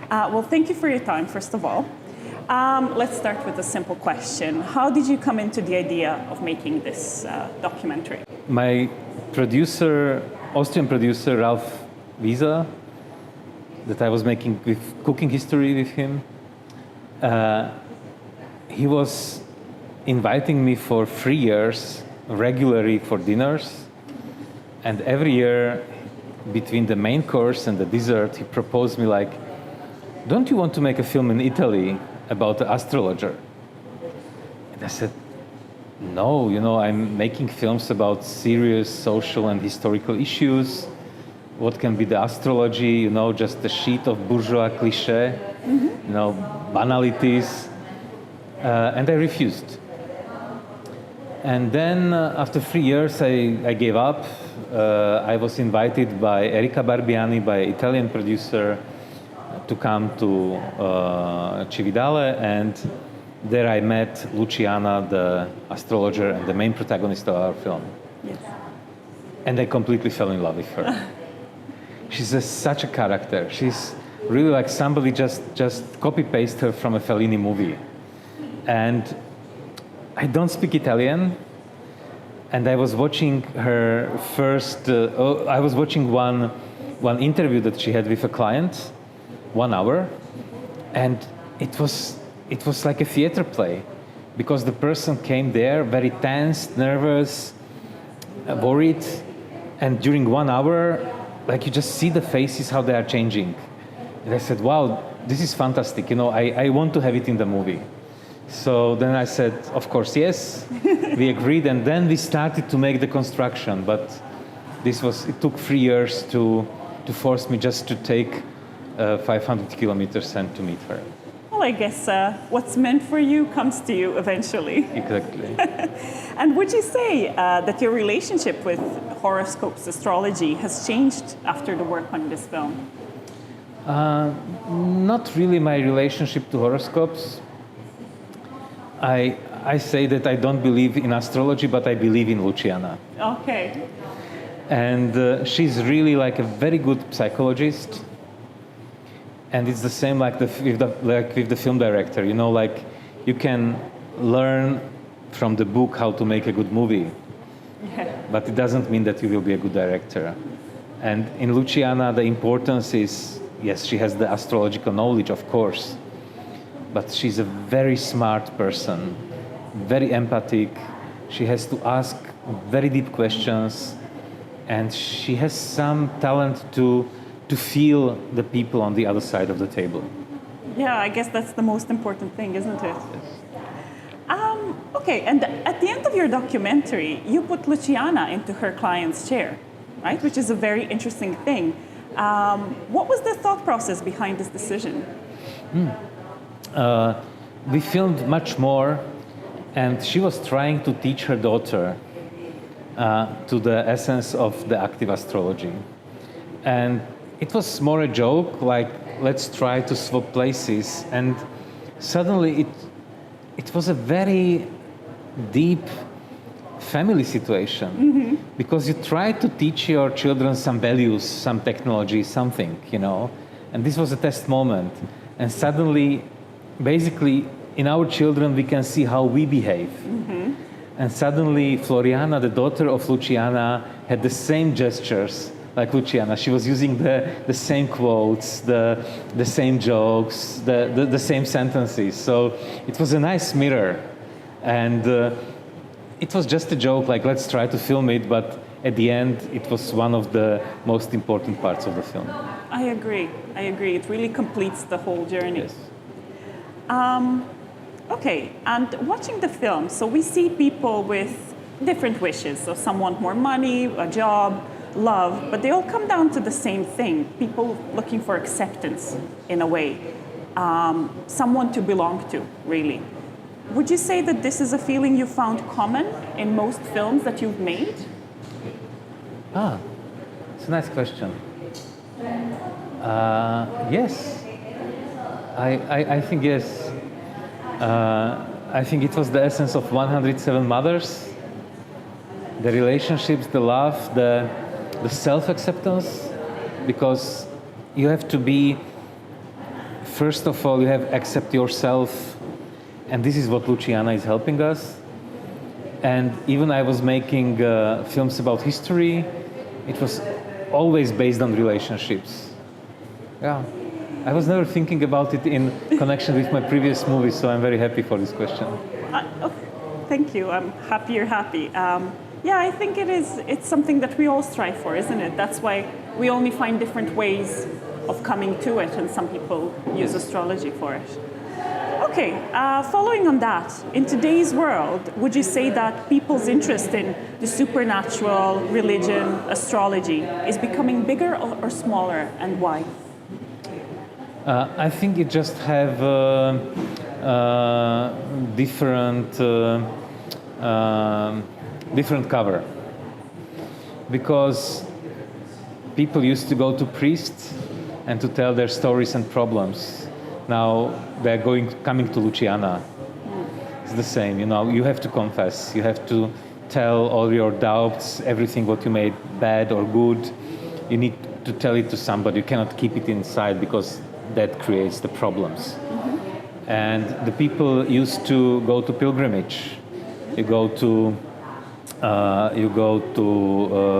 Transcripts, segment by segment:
Well, thank you for your time, first of all. Let's start with a simple question. How did you come into the idea of making this documentary? My producer, Austrian producer Ralf Wieser, that I was making with cooking history with him, he was inviting me for 3 years regularly for dinners, and every year between the main course and the dessert he proposed me like, don't you want to make a film in Italy about the astrologer? And I said, no, I'm making films about serious social and historical issues. What can be the astrology, just a sheet of bourgeois cliché, banalities. And I refused. And then after 3 years, I gave up. I was invited by Erika Barbiani, by an Italian producer, to come to Cividale, and there I met Luciana, the astrologer and the main protagonist of our film. Yes. And I completely fell in love with her. She's such a character. She's really like somebody just copy-paste her from a Fellini movie. And I don't speak Italian, and I was watching her first, I was watching one interview that she had with a client, 1 hour, and it was like a theater play, because the person came there very tense, nervous, worried, and during 1 hour, like you just see the faces, how they are changing. And I said, wow, this is fantastic, I want to have it in the movie. So then I said, of course, yes. We agreed, and then we started to make the construction, but it took 3 years to force me just to take 500 kilometers and to meet her. Well, I guess what's meant for you comes to you eventually. Exactly. And would you say that your relationship with horoscopes, astrology, has changed after the work on this film? Not really my relationship to horoscopes. I say that I don't believe in astrology, but I believe in Luciana. Okay. And she's really like a very good psychologist. And it's the same like with the film director. Like you can learn from the book how to make a good movie, but it doesn't mean that you will be a good director. And in Luciana, the importance is, yes, she has the astrological knowledge, of course, but she's a very smart person, very empathic. She has to ask very deep questions, and she has some talent to feel the people on the other side of the table. Yeah, I guess that's the most important thing, isn't it? Okay, and at the end of your documentary, you put Luciana into her client's chair, right? Which is a very interesting thing. What was the thought process behind this decision? We filmed much more, and she was trying to teach her daughter to the essence of the active astrology. And it was more a joke, like, let's try to swap places. And suddenly it was a very deep family situation, because you try to teach your children some values, some technology, something, and this was a test moment. And suddenly, basically, in our children, we can see how we behave. And suddenly, Floriana, the daughter of Luciana, had the same gestures like Luciana. She was using the same quotes, the same jokes, the same sentences. So it was a nice mirror. And it was just a joke, like, let's try to film it, but at the end, it was one of the most important parts of the film. I agree. It really completes the whole journey. Yes. Okay, and watching the film, so we see people with different wishes. So some want more money, a job, love, but they all come down to the same thing. People looking for acceptance, in a way. Someone to belong to, really. Would you say that this is a feeling you found common in most films that you've made? It's a nice question. Yes. I think yes. I think it was the essence of 107 Mothers. The relationships, the love, the self-acceptance, because you have to be first of all, you have accept yourself, and this is what Luciana is helping us. And even I was making films about history, it was always based on relationships. Yeah, I was never thinking about it in connection with my previous movies, so I'm very happy for this question. Thank you. I'm happy you're happy. Yeah, I think it's something that we all strive for, isn't it? That's why we only find different ways of coming to it, and some people use astrology for it. Okay, following on that, in today's world, would you say that people's interest in the supernatural, religion, astrology is becoming bigger or smaller, and why? I think it just have different cover, because people used to go to priests and to tell their stories and problems. Now they're coming to Luciana. It's the same, you have to confess, you have to tell all your doubts, everything what you made bad or good. You need to tell it to somebody. You cannot keep it inside, because that creates the problems. And the people used to go to pilgrimage. You go to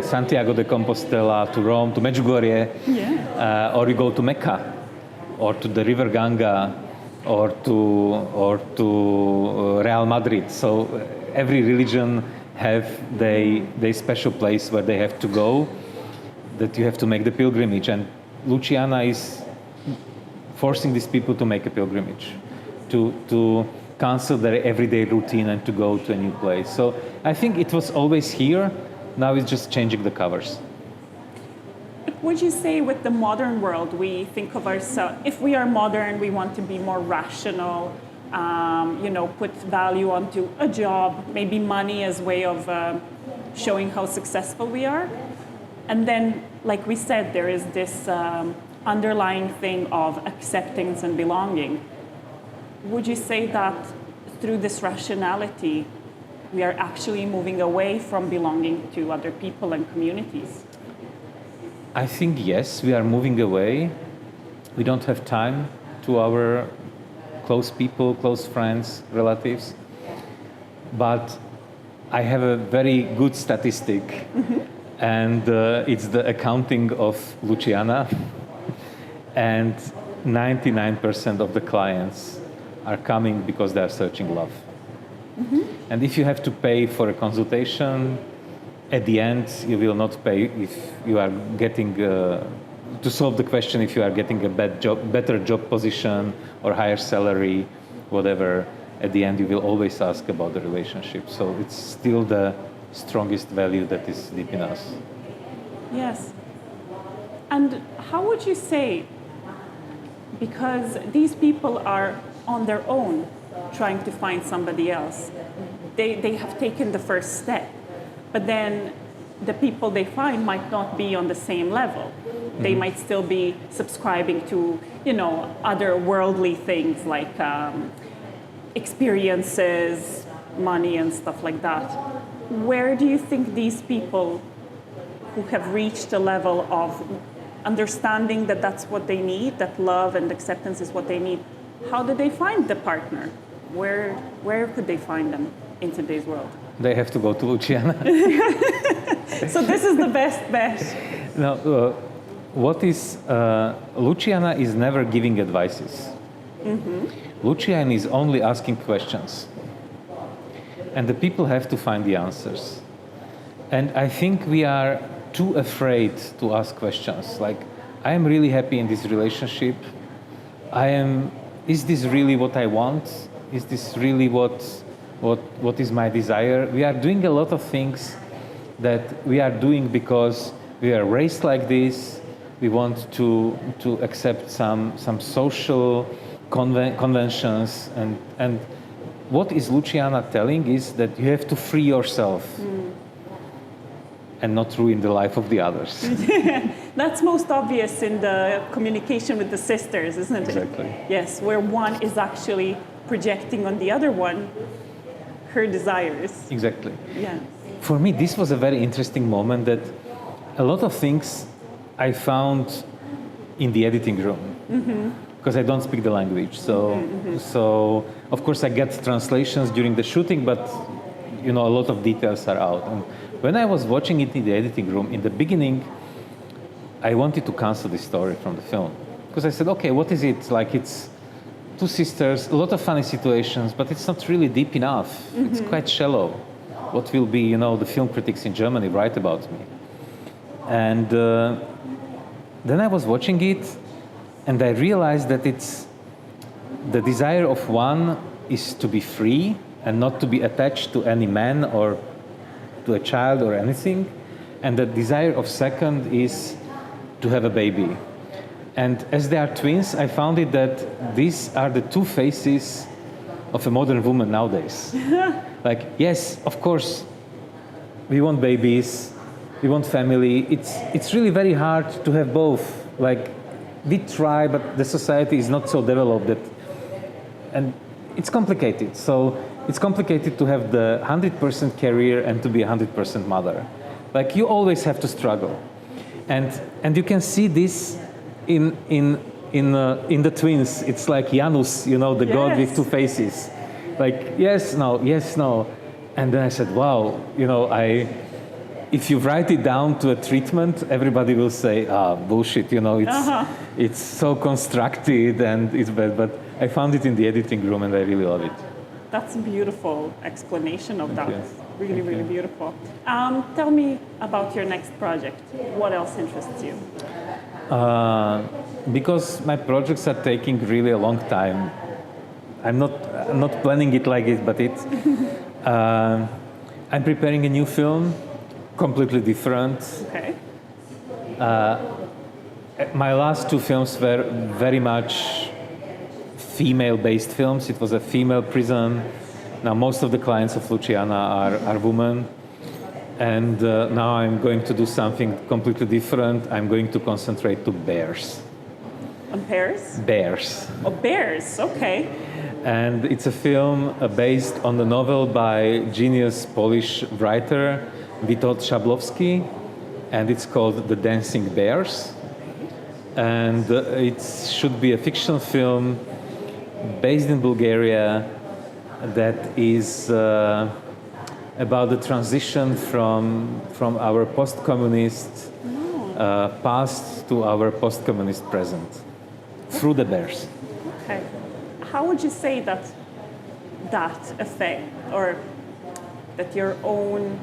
Santiago de Compostela, to Rome, to Medjugorje, or you go to Mecca, or to the River Ganga, or to Real Madrid. So every religion have their special place where they have to go, that you have to make the pilgrimage. And Luciana is forcing these people to make a pilgrimage, to cancel their everyday routine and to go to a new place. So I think it was always here. Now it's just changing the covers. Would you say with the modern world, we think of ourselves, if we are modern, we want to be more rational, put value onto a job, maybe money as a way of showing how successful we are. And then, like we said, there is this underlying thing of acceptance and belonging. Would you say that through this rationality, we are actually moving away from belonging to other people and communities? I think yes, we are moving away. We don't have time to our close people, close friends, relatives. But I have a very good statistic, and it's the accounting of Luciana. And 99% of the clients are coming because they are searching love. And if you have to pay for a consultation, at the end you will not pay if you are getting to solve the question, if you are getting a better job position or higher salary, whatever. At the end you will always ask about the relationship. So it's still the strongest value that is deep in us. Yes. And how would you say, because these people are on their own trying to find somebody else, they have taken the first step, but then the people they find might not be on the same level. They might still be subscribing to, other worldly things like experiences, money and stuff like that. Where do you think these people who have reached a level of understanding that that's what they need, that love and acceptance is what they need, how do they find the partner? Where could they find them in today's world? They have to go to Luciana. So this is the best bet. No, Luciana is never giving advices. Luciana is only asking questions. And the people have to find the answers. And I think we are too afraid to ask questions. Like, I am really happy in this relationship. Is this really what I want? Is this really what is my desire? We are doing a lot of things that we are doing because we are raised like this. We want to accept some social conventions. And what is Luciana telling is that you have to free yourself and not ruin the life of the others. That's most obvious in the communication with the sisters, isn't it? Exactly. Yes, where one is actually projecting on the other one her desires. Exactly. Yeah. For me, this was a very interesting moment, that a lot of things I found in the editing room. because I don't speak the language. So of course I get translations during the shooting, but a lot of details are out. And when I was watching it in the editing room, in the beginning, I wanted to cancel the story from the film. Because I said, okay, what is it? Like, it's two sisters, a lot of funny situations, but it's not really deep enough. It's quite shallow. What will be, the film critics in Germany write about me? And then I was watching it, and I realized that it's the desire of one is to be free and not to be attached to any man or to a child or anything. And the desire of second is to have a baby. And as they are twins, I found it that these are the two faces of a modern woman nowadays. Like, yes, of course, we want babies, we want family. It's really very hard to have both. Like, we try, but the society is not so developed that, and it's complicated. So it's complicated to have the 100% career and to be a 100% mother. Like, you always have to struggle. And you can see this in the twins. It's like Janus, the god with two faces. Like, yes, no, yes, no. And then I said, wow, if you write it down to a treatment, everybody will say, bullshit, it's so constructed and it's bad. But I found it in the editing room and I really love it. That's a beautiful explanation of that. you. Really, really beautiful. Tell me about your next project. What else interests you? Because my projects are taking really a long time. I'm not planning it like it, but I'm preparing a new film, completely different. Okay. My last two films were very much female-based films. It was a female prison. Now most of the clients of Luciana are women. And now I'm going to do something completely different. I'm going to concentrate to bears. On pears? Bears. Oh, bears. Okay. And it's a film based on the novel by genius Polish writer Witold Szablowski, and it's called The Dancing Bears. And it should be a fiction film based in Bulgaria that is about the transition from our post-communist past to our post-communist present through the bears. Okay. How would you say that effect, or that your own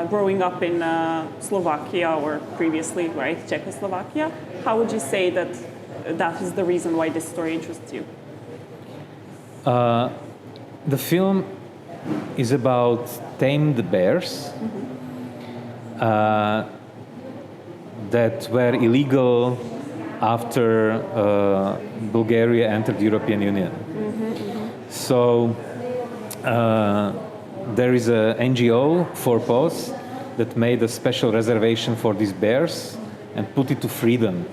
growing up in Slovakia or previously, right, Czechoslovakia, how would you say that is the reason why this story interests you? The film is about tamed bears that were illegal after Bulgaria entered the European Union. So there is an NGO, Forpos, that made a special reservation for these bears and put it to freedom.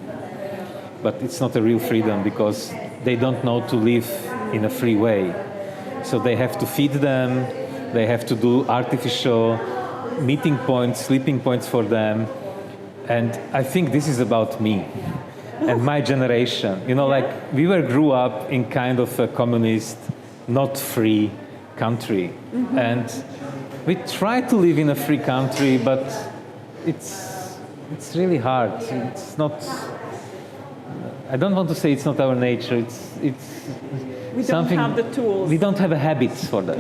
But it's not a real freedom because they don't know to live in a free way. So they have to feed them, they have to do artificial meeting points, sleeping points for them. And I think this is about me and my generation. Like we grew up in kind of a communist, not free country. And we try to live in a free country, but it's really hard. It's not, I don't want to say it's not our nature. It's we don't have the tools. We don't have a habit for that.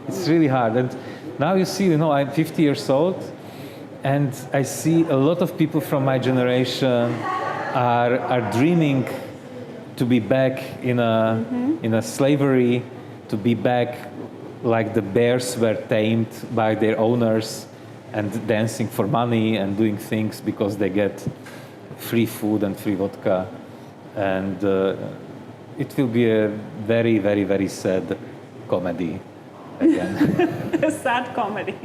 It's really hard. And now you see, I'm 50 years old, and I see a lot of people from my generation are dreaming to be back in a slavery, to be back like the bears were tamed by their owners and dancing for money and doing things because they get free food and free vodka. And it will be a very, very, very sad comedy again. A sad comedy.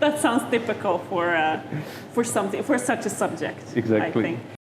That sounds typical for such a subject. Exactly. I think.